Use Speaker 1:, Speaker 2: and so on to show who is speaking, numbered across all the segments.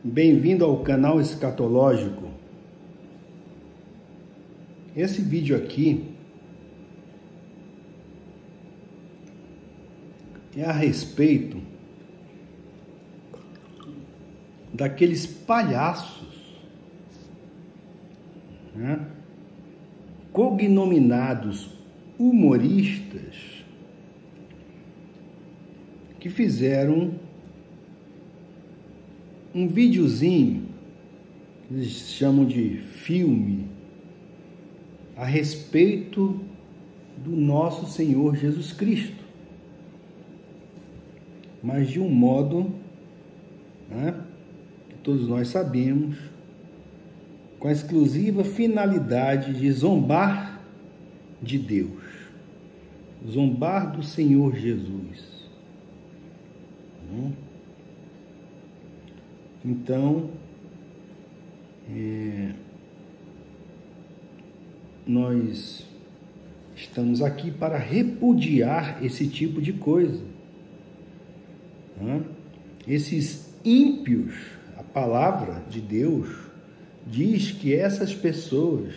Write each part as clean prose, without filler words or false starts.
Speaker 1: Bem-vindo ao canal Escatológico. Esse vídeo aqui é a respeito daqueles palhaços, né, cognominados humoristas que fizeram um videozinho, eles chamam de filme, a respeito do nosso Senhor Jesus Cristo, mas de um modo, né, que todos nós sabemos, com a exclusiva finalidade de zombar de Deus, zombar do Senhor Jesus. Então, nós estamos aqui para repudiar esse tipo de coisa. Esses ímpios, a palavra de Deus diz que essas pessoas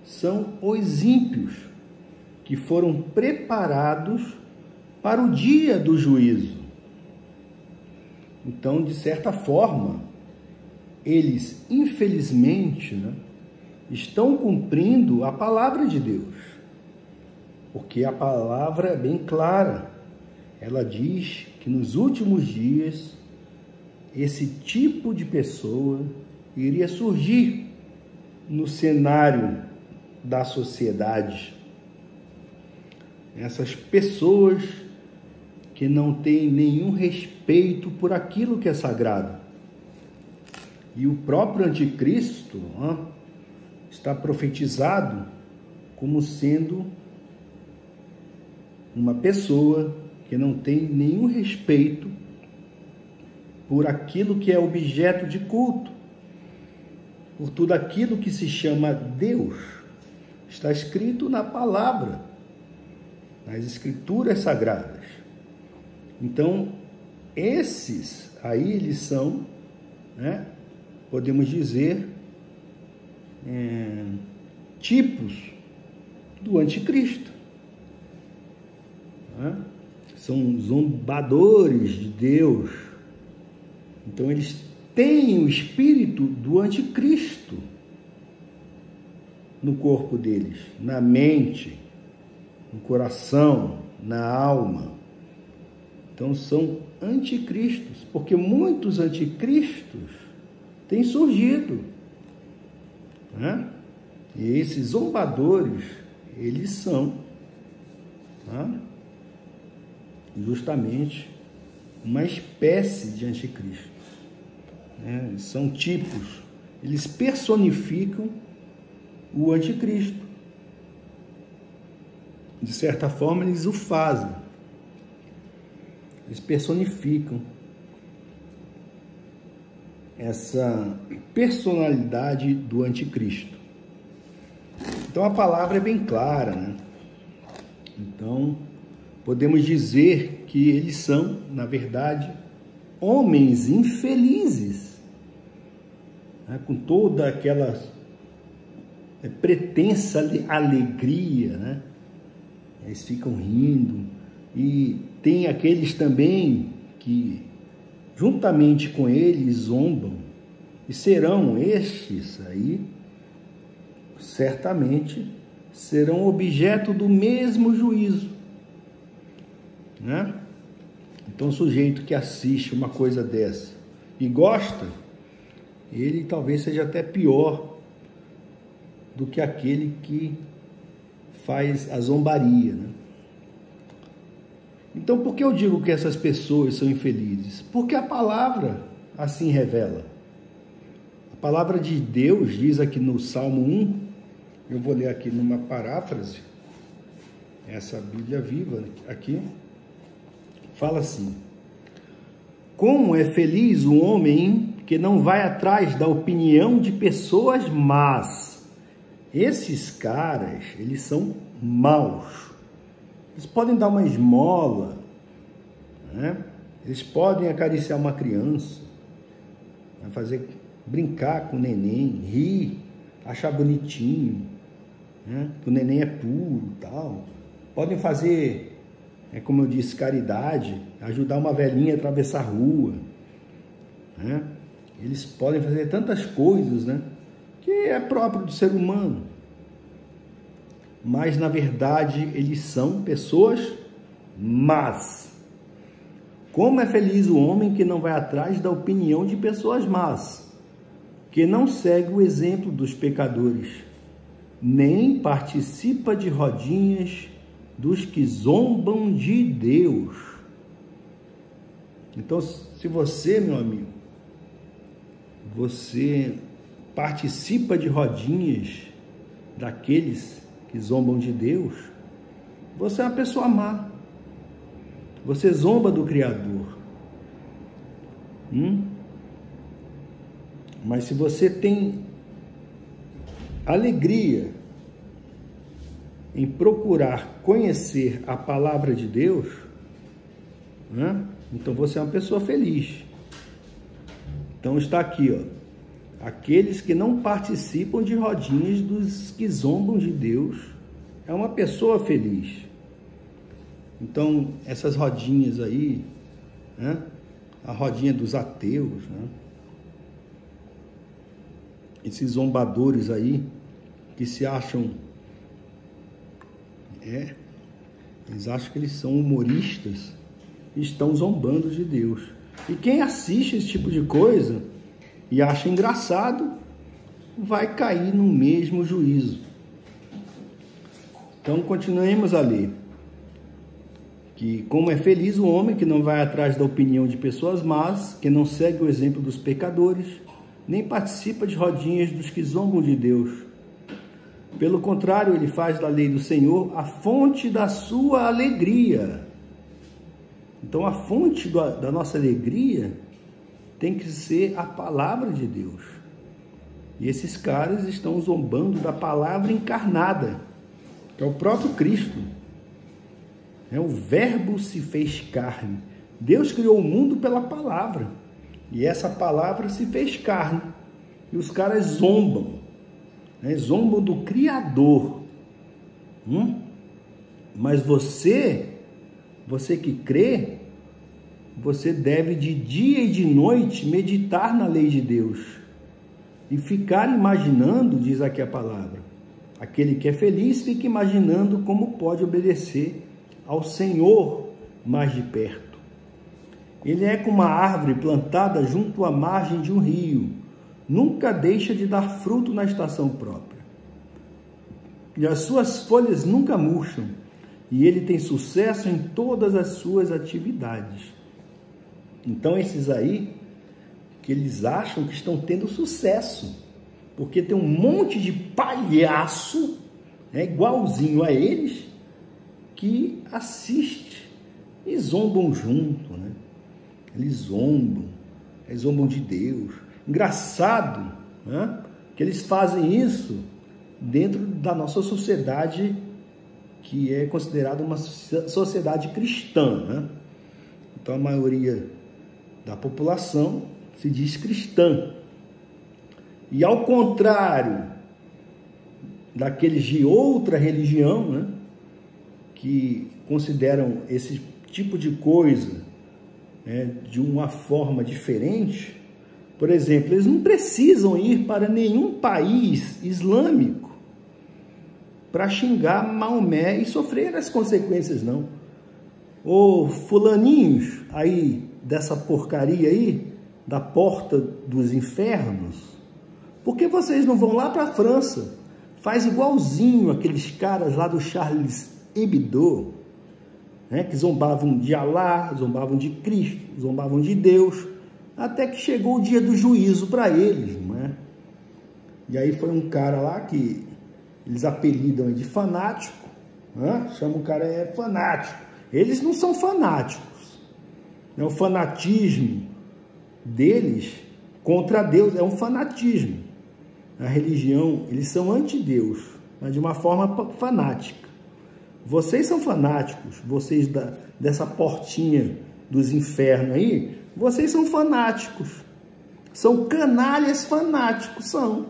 Speaker 1: são os ímpios que foram preparados para o dia do juízo. Então, de certa forma, eles, infelizmente, né, estão cumprindo a palavra de Deus, porque a palavra é bem clara. Ela diz que nos últimos dias esse tipo de pessoa iria surgir no cenário da sociedade. Essas pessoas que não têm nenhum respeito por aquilo que é sagrado. E o próprio anticristo está profetizado como sendo uma pessoa que não tem nenhum respeito por aquilo que é objeto de culto, por tudo aquilo que se chama Deus. Está escrito na palavra, nas escrituras sagradas. Então, esses aí, eles são, né, podemos dizer, tipos do anticristo. São zombadores de Deus. Então, eles têm o espírito do anticristo no corpo deles, na mente, no coração, na alma. Então, são anticristos, porque muitos anticristos têm surgido, né? E esses zombadores, eles são, né, justamente uma espécie de anticristos, né? São tipos, eles personificam o anticristo. De certa forma, eles o fazem. Eles personificam essa personalidade do anticristo. Então a palavra é bem clara, né? Então podemos dizer que eles são, na verdade, homens infelizes, né? Com toda aquela pretensa alegria, né? Eles ficam rindo. E tem aqueles também que, juntamente com eles, zombam. E serão estes aí, certamente, serão objeto do mesmo juízo, né? Então, o sujeito que assiste uma coisa dessa e gosta, ele talvez seja até pior do que aquele que faz a zombaria, né? Então, por que eu digo que essas pessoas são infelizes? Porque a palavra assim revela. A palavra de Deus diz aqui no Salmo 1, eu vou ler aqui numa paráfrase, essa Bíblia viva aqui, fala assim: como é feliz o homem que não vai atrás da opinião de pessoas más. Esses caras, eles são maus. Eles podem dar uma esmola, né? Eles podem acariciar uma criança, brincar com o neném, rir, achar bonitinho, né? Que o neném é puro, tal. Podem fazer, como eu disse, caridade, ajudar uma velhinha a atravessar a rua, né? Eles podem fazer tantas coisas, né? Que é próprio do ser humano. Mas, na verdade, eles são pessoas más. Como é feliz o homem que não vai atrás da opinião de pessoas más, que não segue o exemplo dos pecadores, nem participa de rodinhas dos que zombam de Deus. Então, se você, meu amigo, você participa de rodinhas daqueles que zombam de Deus, você é uma pessoa má. Você zomba do Criador. Mas se você tem alegria em procurar conhecer a palavra de Deus, né? Então você é uma pessoa feliz. Então está aqui, ó. Aqueles que não participam de rodinhas dos que zombam de Deus é uma pessoa feliz. Então, essas rodinhas aí, né? A rodinha dos ateus, né? Esses zombadores aí, que se acham, eles acham que eles são humoristas, e estão zombando de Deus. E quem assiste esse tipo de coisa e acha engraçado, vai cair no mesmo juízo. Então, continuemos a ler. Que como é feliz o homem que não vai atrás da opinião de pessoas más, que não segue o exemplo dos pecadores, nem participa de rodinhas dos que zombam de Deus. Pelo contrário, ele faz da lei do Senhor a fonte da sua alegria. Então, a fonte da nossa alegria tem que ser a palavra de Deus. E esses caras estão zombando da palavra encarnada, que é o próprio Cristo. O Verbo se fez carne. Deus criou o mundo pela palavra. E essa palavra se fez carne. E os caras zombam. Zombam do Criador. Mas você que crê, você deve de dia e de noite meditar na lei de Deus. E ficar imaginando, diz aqui a palavra. Aquele que é feliz fica imaginando como pode obedecer ao Senhor mais de perto. Ele é como uma árvore plantada junto à margem de um rio, nunca deixa de dar fruto na estação própria. E as suas folhas nunca murcham, e ele tem sucesso em todas as suas atividades. Então esses aí, que eles acham que estão tendo sucesso, porque tem um monte de palhaço, igualzinho a eles, que assiste e zombam junto, né? Eles zombam de Deus. Engraçado, né? Que eles fazem isso dentro da nossa sociedade, que é considerada uma sociedade cristã, né? Então a maioria da população se diz cristã. E ao contrário daqueles de outra religião, né? Que consideram esse tipo de coisa de uma forma diferente. Por exemplo, eles não precisam ir para nenhum país islâmico para xingar Maomé e sofrer as consequências, não. Ô fulaninhos aí dessa porcaria aí, da porta dos infernos, por que vocês não vão lá para a França? Faz igualzinho aqueles caras lá do Charles Hebdo, que zombavam de Alá, zombavam de Cristo, zombavam de Deus, até que chegou o dia do juízo para eles, não é? E aí foi um cara lá que eles apelidam de fanático, chama o cara fanático. Eles não são fanáticos, o fanatismo deles contra Deus é um fanatismo. A religião, eles são anti-Deus, mas de uma forma fanática. Vocês são fanáticos, vocês dessa portinha dos infernos aí, vocês são fanáticos. São canalhas fanáticos, são.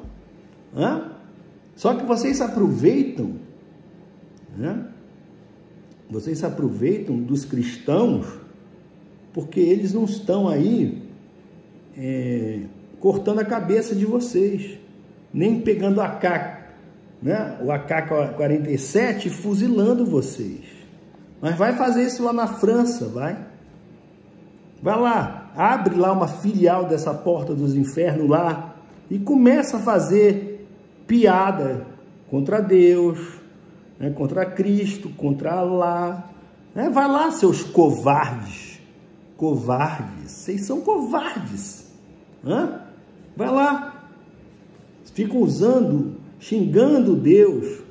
Speaker 1: Só que vocês se aproveitam, vocês se aproveitam dos cristãos, porque eles não estão aí cortando a cabeça de vocês, nem pegando o AK-47 e fuzilando vocês. Mas vai fazer isso lá na França, vai lá, abre lá uma filial dessa porta dos infernos lá e começa a fazer piada contra Deus, contra Cristo, contra Allah. Vai lá, seus covardes. Vocês são covardes. Vai lá. Ficam xingando Deus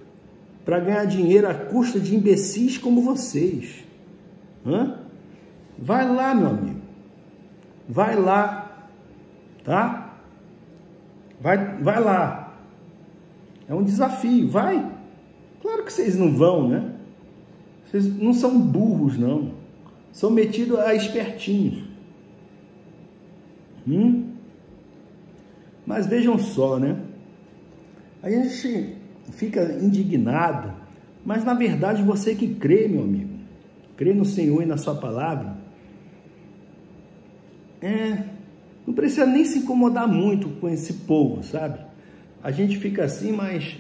Speaker 1: para ganhar dinheiro à custa de imbecis como vocês. Vai lá, meu amigo. Vai lá, tá? Vai lá. É um desafio, vai. Claro que vocês não vão, né? Vocês não são burros, não. São metidos a espertinhos. Mas vejam só, né? A gente fica indignado, mas na verdade você que crê, meu amigo, crê no Senhor e na sua palavra, não precisa nem se incomodar muito com esse povo, sabe? A gente fica assim, mas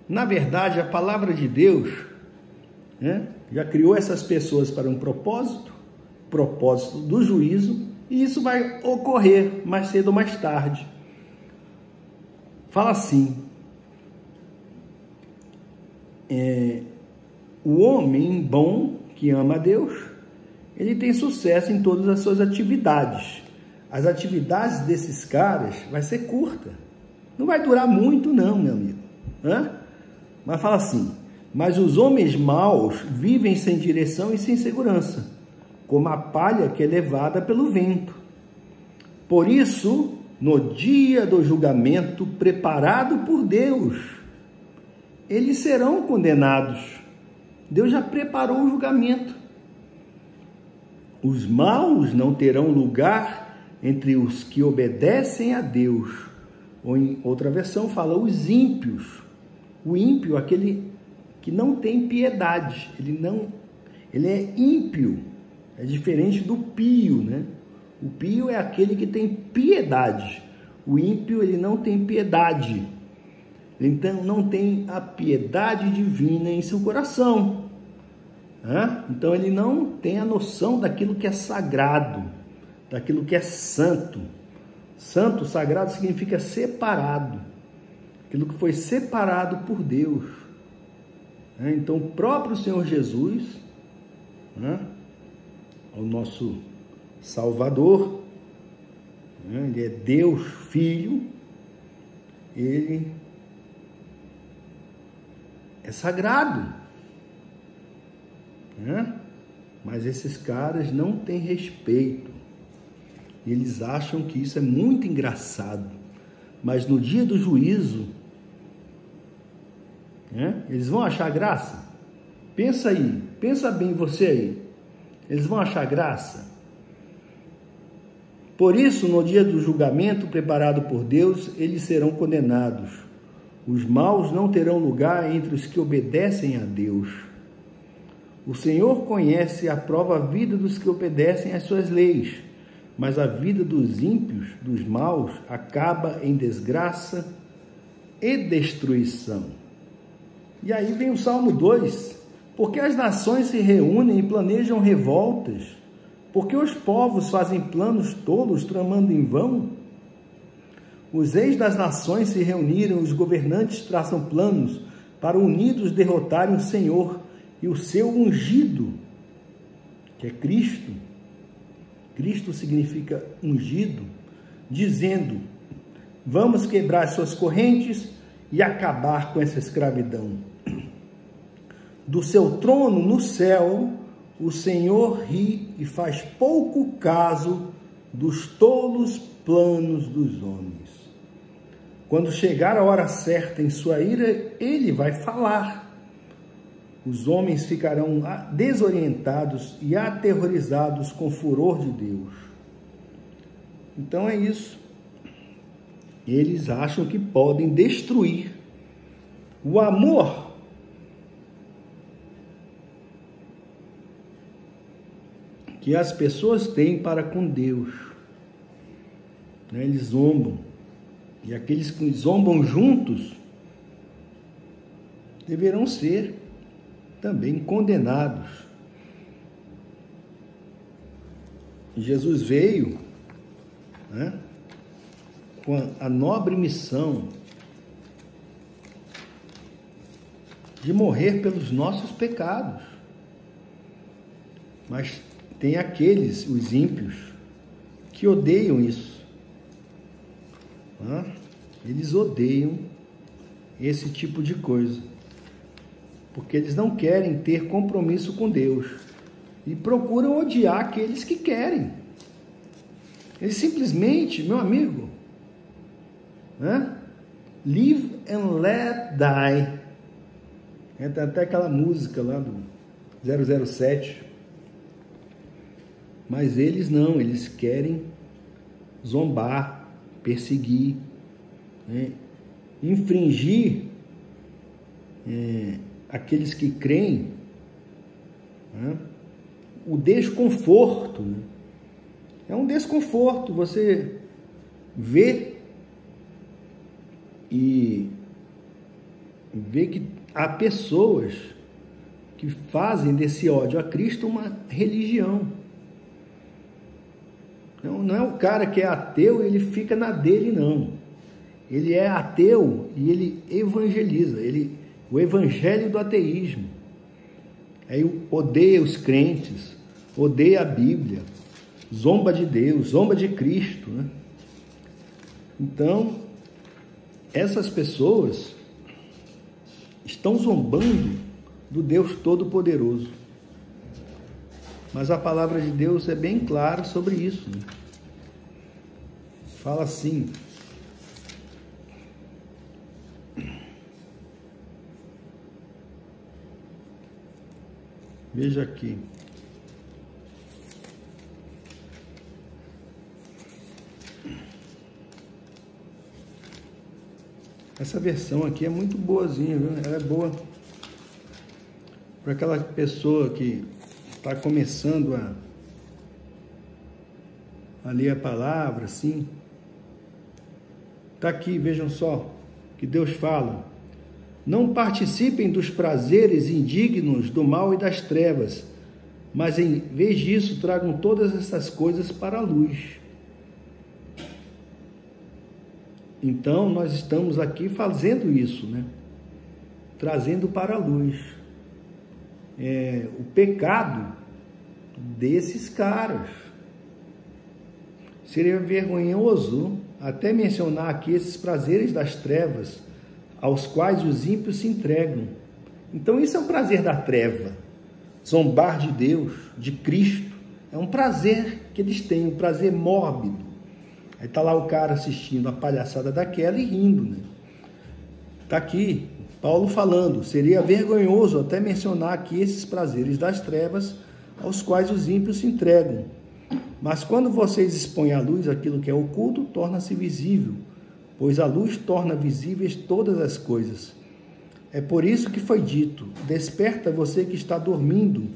Speaker 1: na verdade a palavra de Deus já criou essas pessoas para um propósito do juízo, e isso vai ocorrer mais cedo ou mais tarde. Fala assim: o homem bom que ama a Deus, ele tem sucesso em todas as suas atividades. As atividades desses caras vai ser curta, não vai durar muito não, meu amigo. Mas fala assim: mas os homens maus vivem sem direção e sem segurança, como a palha que é levada pelo vento. Por isso, no dia do julgamento preparado por Deus, eles serão condenados. Deus já preparou o julgamento. Os maus não terão lugar entre os que obedecem a Deus. Ou em outra versão fala os ímpios. O ímpio, aquele que não tem piedade. Ele é ímpio. É diferente do pio, né? O pio é aquele que tem piedade. O ímpio, ele não tem piedade. Então, não tem a piedade divina em seu coração. Então, ele não tem a noção daquilo que é sagrado, daquilo que é santo. Santo, sagrado, significa separado. Aquilo que foi separado por Deus. Então, o próprio Senhor Jesus, o nosso Salvador, ele é Deus Filho, ele é sagrado, mas esses caras não têm respeito, eles acham que isso é muito engraçado, mas no dia do juízo, eles vão achar graça? Pensa aí, pensa bem você aí, eles vão achar graça? Por isso, no dia do julgamento preparado por Deus, eles serão condenados. Os maus não terão lugar entre os que obedecem a Deus. O Senhor conhece e aprova a vida dos que obedecem às suas leis, mas a vida dos ímpios, dos maus, acaba em desgraça e destruição. E aí vem o Salmo 2. Porque as nações se reúnem e planejam revoltas? Porque os povos fazem planos tolos, tramando em vão? Os reis das nações se reuniram, os governantes traçam planos para unidos derrotarem o Senhor e o seu ungido, que é Cristo. Cristo significa ungido, dizendo: vamos quebrar suas correntes e acabar com essa escravidão. Do seu trono no céu, o Senhor ri e faz pouco caso dos tolos planos dos homens. Quando chegar a hora certa em sua ira, ele vai falar. Os homens ficarão desorientados e aterrorizados com o furor de Deus. Então é isso. Eles acham que podem destruir o amor que as pessoas têm para com Deus. Eles zombam. E aqueles que zombam juntos deverão ser também condenados. Jesus veio, com a nobre missão de morrer pelos nossos pecados. Mas tem aqueles, os ímpios, que odeiam isso. Eles odeiam esse tipo de coisa, porque eles não querem ter compromisso com Deus e procuram odiar aqueles que querem. Eles simplesmente, meu amigo, live and let die. Tem até aquela música lá do 007. Mas eles não, eles querem zombar, perseguir, infringir aqueles que creem, o desconforto. É um desconforto você ver e ver que há pessoas que fazem desse ódio a Cristo uma religião. Não é o cara que é ateu e ele fica na dele, não. Ele é ateu e ele evangeliza, o evangelho do ateísmo. Aí odeia os crentes, odeia a Bíblia, zomba de Deus, zomba de Cristo, Então, essas pessoas estão zombando do Deus Todo-Poderoso. Mas a palavra de Deus é bem clara sobre isso. Fala assim: veja aqui. Essa versão aqui é muito boazinha, viu? Ela é boa para aquela pessoa que está começando a ler a palavra, assim. Está aqui, vejam só, que Deus fala: não participem dos prazeres indignos do mal e das trevas, mas em vez disso tragam todas essas coisas para a luz. Então nós estamos aqui fazendo isso, trazendo para a luz o pecado desses caras. Seria vergonhoso até mencionar aqui esses prazeres das trevas aos quais os ímpios se entregam. Então isso é um prazer da treva. Zombar de Deus, de Cristo, é um prazer que eles têm, um prazer mórbido. Aí está lá o cara assistindo a palhaçada daquela e rindo. Está aqui Paulo falando: seria vergonhoso até mencionar aqui esses prazeres das trevas aos quais os ímpios se entregam. Mas quando vocês expõem à luz aquilo que é oculto, torna-se visível, pois a luz torna visíveis todas as coisas. É por isso que foi dito: desperta você que está dormindo,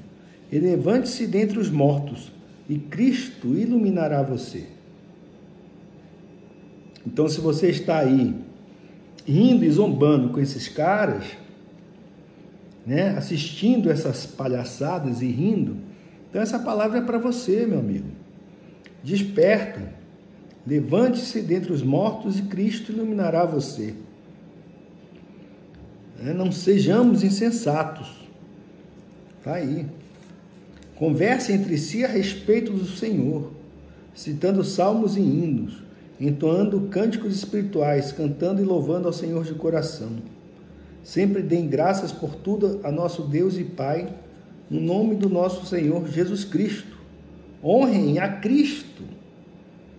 Speaker 1: e levante-se dentre os mortos, e Cristo iluminará você. Então, se você está aí rindo e zombando com esses caras, assistindo essas palhaçadas e rindo, então essa palavra é para você, meu amigo. Desperta, levante-se dentre os mortos e Cristo iluminará você. Não sejamos insensatos. Está aí. Converse entre si a respeito do Senhor, citando salmos e hinos, entoando cânticos espirituais, cantando e louvando ao Senhor de coração. Sempre deem graças por tudo a nosso Deus e Pai, no nome do nosso Senhor Jesus Cristo. Honrem a Cristo.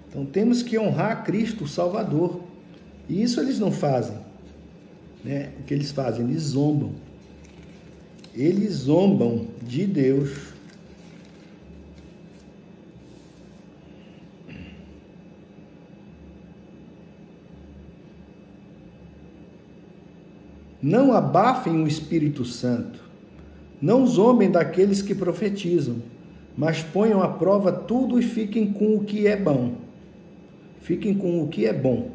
Speaker 1: Então temos que honrar a Cristo, o Salvador. E isso eles não fazem. O que eles fazem? Eles zombam. Eles zombam de Deus. Não abafem o Espírito Santo. Não zombem daqueles que profetizam, mas ponham à prova tudo e fiquem com o que é bom. Fiquem com o que é bom.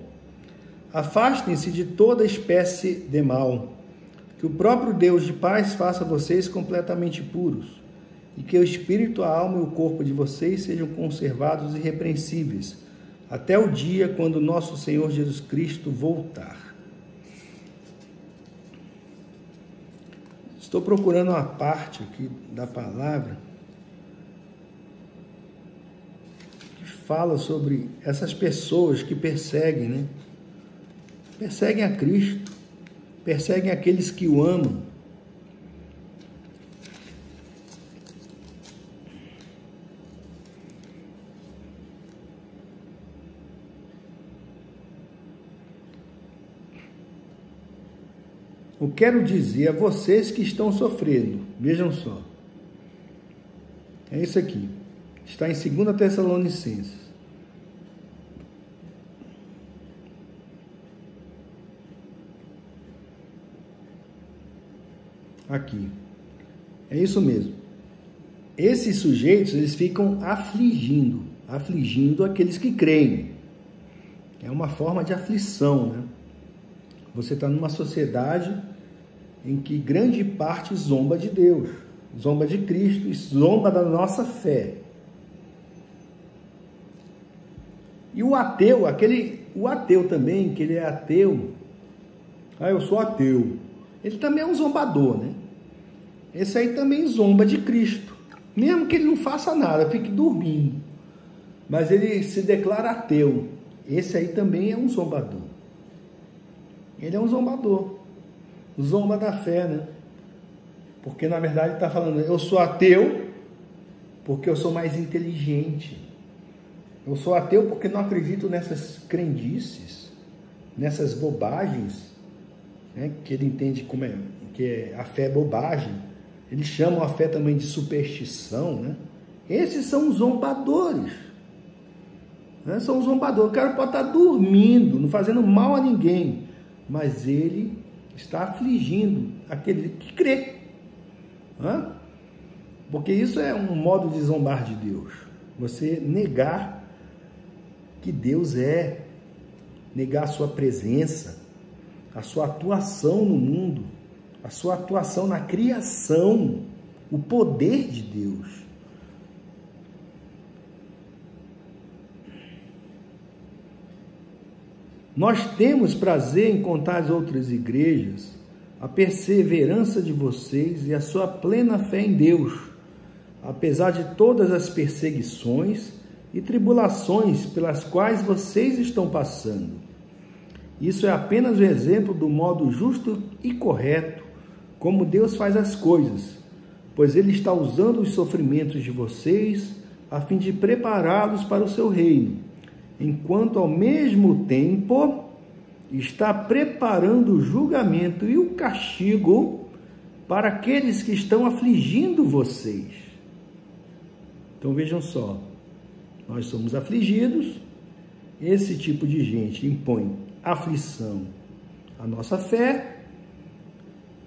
Speaker 1: Afastem-se de toda espécie de mal. Que o próprio Deus de paz faça vocês completamente puros, e que o espírito, a alma e o corpo de vocês sejam conservados irrepreensíveis, até o dia quando nosso Senhor Jesus Cristo voltar. Estou procurando uma parte aqui da palavra que fala sobre essas pessoas que perseguem, né? Perseguem a Cristo, perseguem aqueles que o amam. Eu quero dizer a vocês que estão sofrendo, vejam só, é isso aqui, está em 2 Tessalonicenses. Aqui, é isso mesmo. Esses sujeitos, eles ficam afligindo aqueles que creem. É uma forma de aflição, né? Você está numa sociedade em que grande parte zomba de Deus, zomba de Cristo e zomba da nossa fé. E o ateu, o ateu também, que ele é ateu, eu sou ateu, ele também é um zombador, né? Esse aí também zomba de Cristo, mesmo que ele não faça nada, fique dormindo, mas ele se declara ateu. Esse aí também é um zombador. Ele é um zombador, zomba da fé, né? Porque na verdade ele está falando, eu sou ateu porque eu sou mais inteligente. Eu sou ateu porque não acredito nessas crendices, nessas bobagens, né? Que ele entende como que a fé é bobagem. Eles chamam a fé também de superstição, né? Esses são os zombadores. Né? São os zombadores. O cara pode estar dormindo, não fazendo mal a ninguém, mas ele está afligindo aquele que crê. Hã? Porque isso é um modo de zombar de Deus. Você negar que Deus é, negar a sua presença, a sua atuação no mundo, a sua atuação na criação, o poder de Deus. Nós temos prazer em contar às outras igrejas a perseverança de vocês e a sua plena fé em Deus, apesar de todas as perseguições e tribulações pelas quais vocês estão passando. Isso é apenas o exemplo do modo justo e correto como Deus faz as coisas, pois Ele está usando os sofrimentos de vocês a fim de prepará-los para o seu reino, enquanto ao mesmo tempo está preparando o julgamento e o castigo para aqueles que estão afligindo vocês. Então vejam só, nós somos afligidos, esse tipo de gente impõe aflição à nossa fé,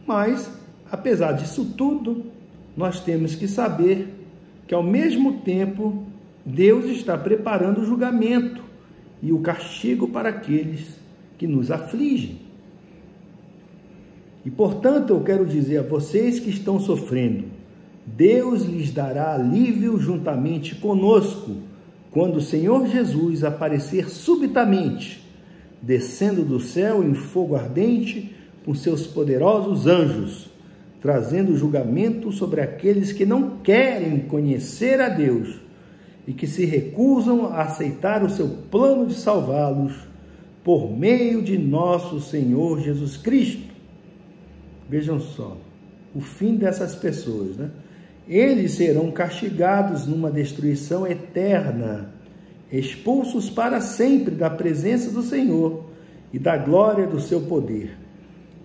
Speaker 1: mas apesar disso tudo, nós temos que saber que ao mesmo tempo Deus está preparando o julgamento e o castigo para aqueles que nos afligem. E, portanto, eu quero dizer a vocês que estão sofrendo, Deus lhes dará alívio juntamente conosco, quando o Senhor Jesus aparecer subitamente, descendo do céu em fogo ardente, com seus poderosos anjos, trazendo julgamento sobre aqueles que não querem conhecer a Deus e que se recusam a aceitar o seu plano de salvá-los por meio de nosso Senhor Jesus Cristo. Vejam só, o fim dessas pessoas, né? Eles serão castigados numa destruição eterna, expulsos para sempre da presença do Senhor e da glória do seu poder,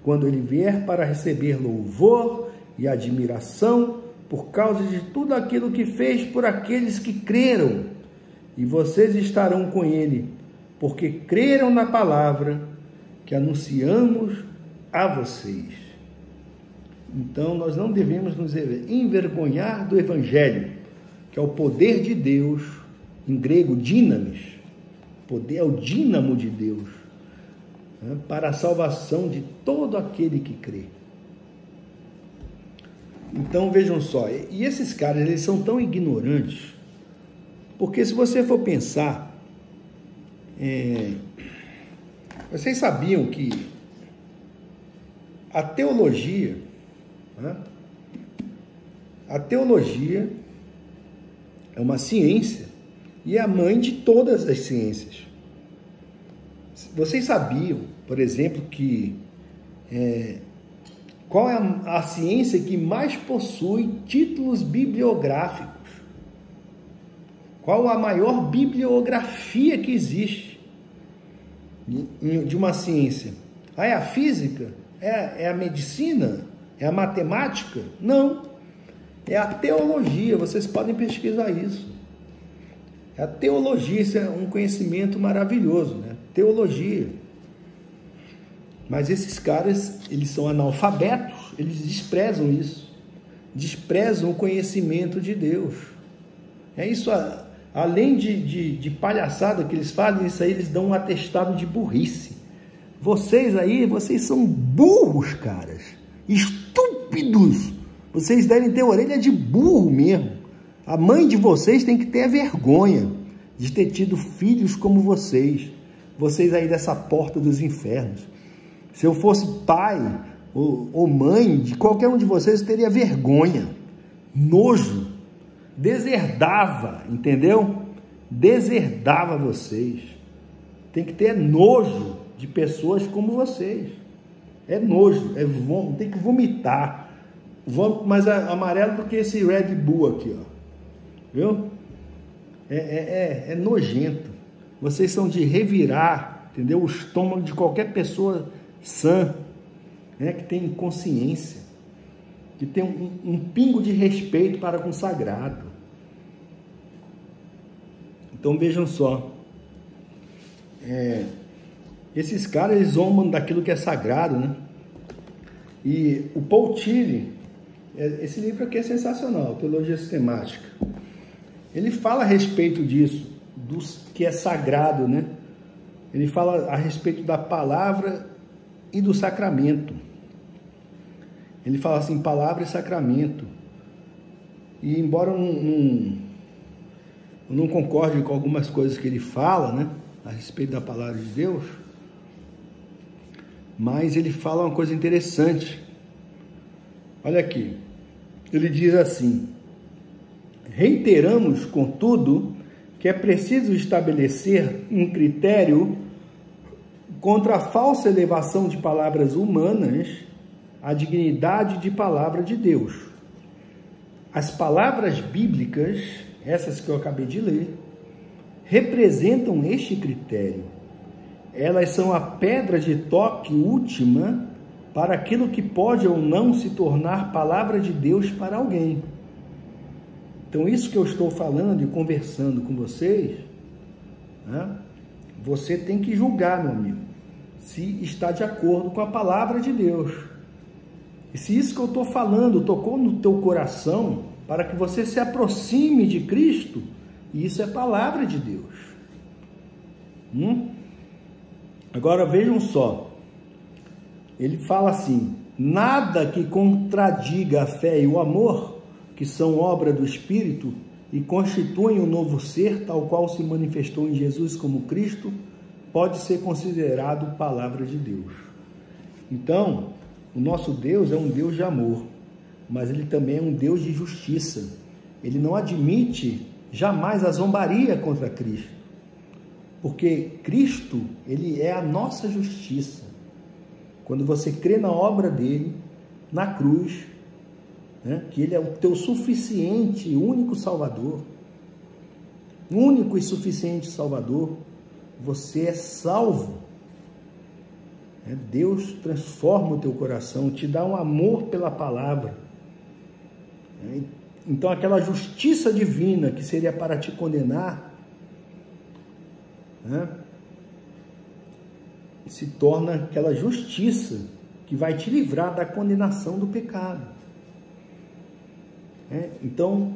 Speaker 1: quando Ele vier para receber louvor e admiração por causa de tudo aquilo que fez por aqueles que creram, e vocês estarão com Ele, porque creram na palavra que anunciamos a vocês. Então, nós não devemos nos envergonhar do Evangelho, que é o poder de Deus, em grego, dinamis. Poder é o dínamo de Deus, né, para a salvação de todo aquele que crê. Então, vejam só, e esses caras, eles são tão ignorantes, porque se você for pensar, vocês sabiam que a teologia, né, a teologia é uma ciência e é a mãe de todas as ciências. Vocês sabiam, por exemplo, que qual é a ciência que mais possui títulos bibliográficos? Qual a maior bibliografia que existe de uma ciência? É a física? É a medicina? É a matemática? Não. É a teologia. Vocês podem pesquisar isso. A teologia, isso é um conhecimento maravilhoso, né? Teologia. Mas esses caras, eles são analfabetos, eles desprezam isso. Desprezam o conhecimento de Deus. É isso, além de palhaçada que eles fazem, isso aí eles dão um atestado de burrice. Vocês aí, vocês são burros, caras. Estúpidos. Vocês devem ter orelha de burro mesmo. A mãe de vocês tem que ter vergonha de ter tido filhos como vocês. Vocês aí dessa porta dos infernos. Se eu fosse pai ou mãe de qualquer um de vocês, eu teria vergonha, nojo, deserdava, entendeu? Deserdava vocês. Tem que ter nojo de pessoas como vocês. É nojo, tem que vomitar. Vômito mais amarelo do que esse Red Bull aqui, ó. Viu? É nojento. Vocês são de revirar, entendeu? O estômago de qualquer pessoa sã, né? Que tem consciência, que tem um pingo de respeito para com o sagrado. Então vejam só, esses caras, eles zombam daquilo que é sagrado, né? E o Paul Tillich, esse livro aqui é sensacional, Teologia Sistemática. Ele fala a respeito disso, do que é sagrado, né? Ele fala a respeito da palavra e do sacramento. Ele fala assim, palavra e sacramento. E embora eu não concorde com algumas coisas que ele fala, né, a respeito da palavra de Deus, mas ele fala uma coisa interessante. Olha aqui, ele diz assim: reiteramos, contudo, que é preciso estabelecer um critério contra a falsa elevação de palavras humanas à dignidade de palavra de Deus. As palavras bíblicas, essas que eu acabei de ler, representam este critério. Elas são a pedra de toque última para aquilo que pode ou não se tornar palavra de Deus para alguém. Então, isso que eu estou falando e conversando com vocês, né, você tem que julgar, meu amigo, se está de acordo com a palavra de Deus. E se isso que eu estou falando tocou no teu coração para que você se aproxime de Cristo, isso é palavra de Deus. Agora vejam só, ele fala assim: nada que contradiga a fé e o amor, que são obra do Espírito e constituem um novo ser, tal qual se manifestou em Jesus como Cristo, pode ser considerado palavra de Deus. Então, o nosso Deus é um Deus de amor, mas ele também é um Deus de justiça. Ele não admite jamais a zombaria contra Cristo, porque Cristo, ele é a nossa justiça. Quando você crê na obra dele, na cruz, né, que ele é o teu suficiente e único Salvador, único e suficiente Salvador, você é salvo. Deus transforma o teu coração, te dá um amor pela palavra. Então aquela justiça divina que seria para te condenar, né, se torna aquela justiça que vai te livrar da condenação do pecado. Então,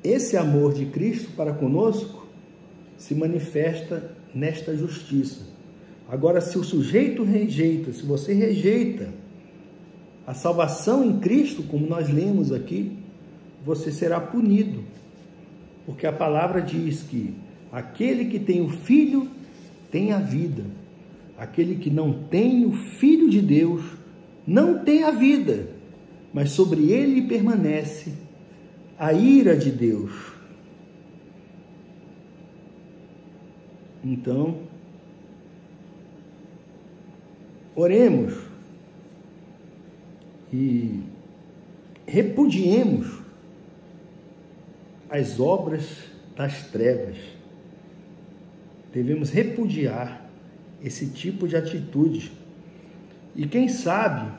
Speaker 1: esse amor de Cristo para conosco se manifesta nesta justiça. Agora, se o sujeito rejeita, se você rejeita a salvação em Cristo, como nós lemos aqui, você será punido. Porque a palavra diz que aquele que tem o Filho tem a vida. Aquele que não tem o Filho de Deus não tem a vida, mas sobre ele permanece a ira de Deus. Então, oremos e repudiemos as obras das trevas. Devemos repudiar esse tipo de atitude. E quem sabe,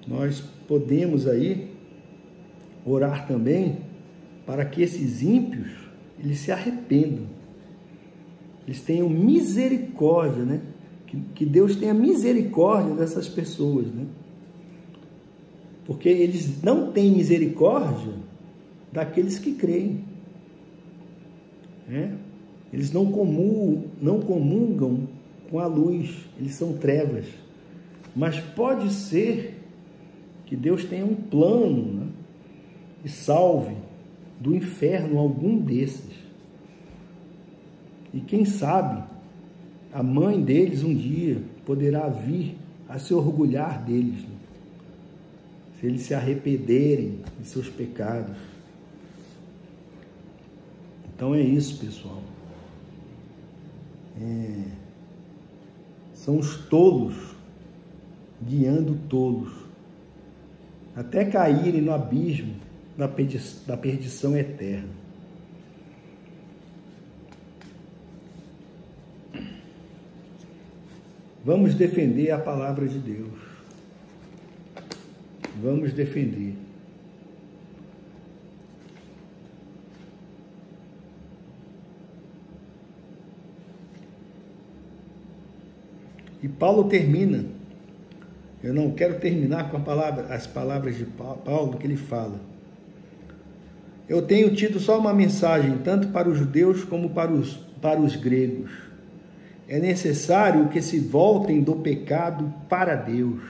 Speaker 1: nós podemos aí orar também para que esses ímpios, eles se arrependam. Eles tenham misericórdia, que Deus tenha misericórdia dessas pessoas, Porque eles não têm misericórdia daqueles que creem. Eles não comungam com a luz, eles são trevas. Mas pode ser que Deus tenha um plano, e salve do inferno algum desses. E quem sabe a mãe deles um dia poderá vir a se orgulhar deles, se eles se arrependerem de seus pecados. Então é isso, pessoal. São os tolos guiando tolos, até caírem no abismo da perdição eterna. Vamos defender a palavra de Deus. Vamos defender. E Paulo termina. Eu não quero terminar com as palavras de Paulo, que ele fala: eu tenho tido só uma mensagem, tanto para os judeus como para os gregos. É necessário que se voltem do pecado para Deus,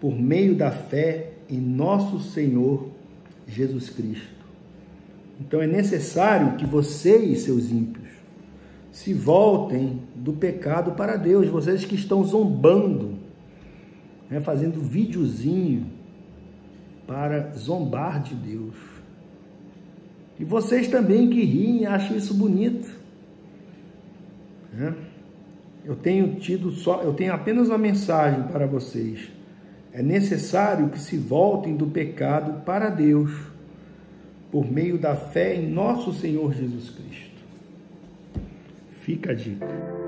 Speaker 1: por meio da fé em nosso Senhor Jesus Cristo. Então é necessário que vocês, seus ímpios, se voltem do pecado para Deus. Vocês que estão zombando, fazendo videozinho para zombar de Deus. E vocês também que riem e acham isso bonito. Eu tenho apenas uma mensagem para vocês. É necessário que se voltem do pecado para Deus, por meio da fé em nosso Senhor Jesus Cristo. Fica a dica.